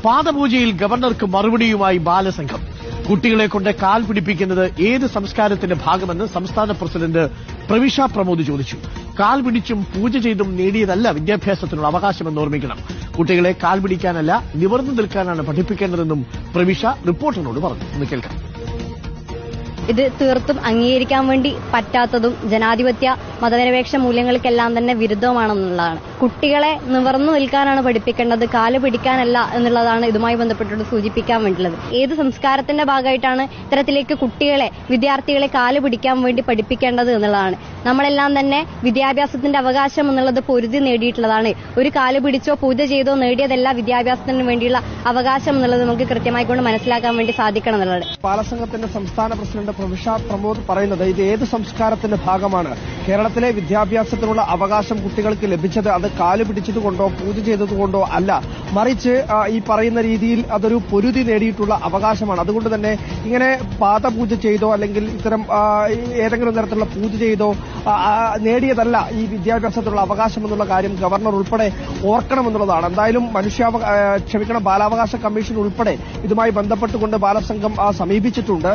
പാദപൂജയിൽ ഗവർണർക്ക് മറുപടിയുമായി ബാലസംഘം. കുട്ടികളെ കൊണ്ട് കാൽ പിടിപ്പിക്കുന്നത് ഏത് സംസ്കാരത്തിന്റെ ഭാഗമെന്ന് സംസ്ഥാന പ്രസിഡന്റ് പ്രവിഷ പ്രമോദ് ചോദിച്ചു. കാൽ പിടിച്ചും പൂജ ചെയ്തും നേടിയതല്ല വിദ്യാഭ്യാസത്തിനുള്ള അവകാശമെന്ന് ഓർമ്മിക്കണം. കുട്ടികളെ കാൽ പിടിക്കാനല്ല നിവർന്നു നിൽക്കാനാണ് പഠിപ്പിക്കേണ്ടതെന്നും പ്രവിഷ റിപ്പോർട്ടറിനോട് പറഞ്ഞു. ഒന്ന് കേൾക്കാം. ഇത് തീർത്തും അംഗീകരിക്കാൻ വേണ്ടി പറ്റാത്തതും ജനാധിപത്യ മതനിരപേക്ഷ മൂല്യങ്ങൾക്കെല്ലാം തന്നെ വിരുദ്ധമാണെന്നുള്ളതാണ്. കുട്ടികളെ നിവർന്നു നിൽക്കാനാണ് പഠിപ്പിക്കേണ്ടത്, കാല് പിടിക്കാനല്ല എന്നുള്ളതാണ് ഇതുമായി ബന്ധപ്പെട്ടിട്ട് സൂചിപ്പിക്കാൻ വേണ്ടിയുള്ളത്. ഏത് സംസ്കാരത്തിന്റെ ഭാഗമായിട്ടാണ് ഇത്തരത്തിലേക്ക് കുട്ടികളെ, വിദ്യാർത്ഥികളെ കാല് പിടിക്കാൻ വേണ്ടി പഠിപ്പിക്കേണ്ടത് എന്നുള്ളതാണ്. നമ്മളെല്ലാം തന്നെ വിദ്യാഭ്യാസത്തിന്റെ അവകാശം എന്നുള്ളത് പൊരുതി നേടിയിട്ടുള്ളതാണ്. ഒരു കാല് പിടിച്ചോ പൂജ ചെയ്തോ നേടിയതല്ല വിദ്യാഭ്യാസത്തിന് വേണ്ടിയുള്ള അവകാശം എന്നുള്ളത് നമുക്ക് കൃത്യമായി കൊണ്ട് മനസ്സിലാക്കാൻ വേണ്ടി സാധിക്കണം എന്നുള്ളത്. ബാലസംഘത്തിന്റെ സംസ്ഥാന പ്രസിഡന്റ് പ്രവിഷ പ്രമോദ് പറയുന്നത് ഇത് ഏത് സംസ്കാരത്തിന്റെ ഭാഗമാണ്? കേരളത്തിലെ വിദ്യാഭ്യാസത്തിനുള്ള അവകാശം കുട്ടികൾക്ക് ലഭിച്ചത് അത് കാല് പിടിച്ചതുകൊണ്ടോ പൂജ ചെയ്തതുകൊണ്ടോ അല്ല, മറിച്ച് ഈ പറയുന്ന രീതിയിൽ അതൊരു പൊരുതി നേടിയിട്ടുള്ള അവകാശമാണ്. അതുകൊണ്ട് തന്നെ ഇങ്ങനെ പാദപൂജ ചെയ്തോ അല്ലെങ്കിൽ ഇത്തരം ഏതെങ്കിലും തരത്തിലുള്ള പൂജ ചെയ്തോ നേടിയതല്ല ഈ വിദ്യാഭ്യാസത്തിനുള്ള അവകാശം എന്നുള്ള കാര്യം ഗവർണർ ഉൾപ്പെടെ ഓർക്കണമെന്നുള്ളതാണ്. എന്തായാലും ബാലാവകാശ കമ്മീഷൻ ഉൾപ്പെടെ ഇതുമായി ബന്ധപ്പെട്ടുകൊണ്ട് ബാലസംഘം സമീപിച്ചിട്ടുണ്ട്.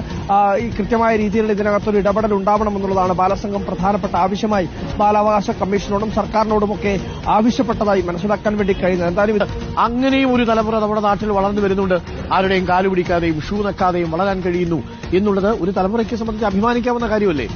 ഈ കൃത്യമായ രീതിയിൽ ഇതിനകത്തൊരു ഇടപെടൽ ഉണ്ടാവണമെന്നുള്ളതാണ് ബാലസംഘം പ്രധാനപ്പെട്ട ആവശ്യമായി ബാലാവകാശ കമ്മീഷനോടും സർക്കാരിനോടുമൊക്കെ ആവശ്യപ്പെട്ടതായി മനസ്സിലാക്കാൻ വേണ്ടി കഴിയുന്നത്. എന്തായാലും അങ്ങനെയും ഒരു തലമുറ നമ്മുടെ നാട്ടിൽ വളർന്നു വരുന്നുണ്ട്. ആരുടെയും കാലുപിടിക്കാതെയും ഷൂ നക്കാതെയും വളരാൻ കഴിയുന്നു എന്നുള്ളത് ഒരു തലമുറയ്ക്ക് സംബന്ധിച്ച് അഭിമാനിക്കാവുന്ന കാര്യമല്ലേ?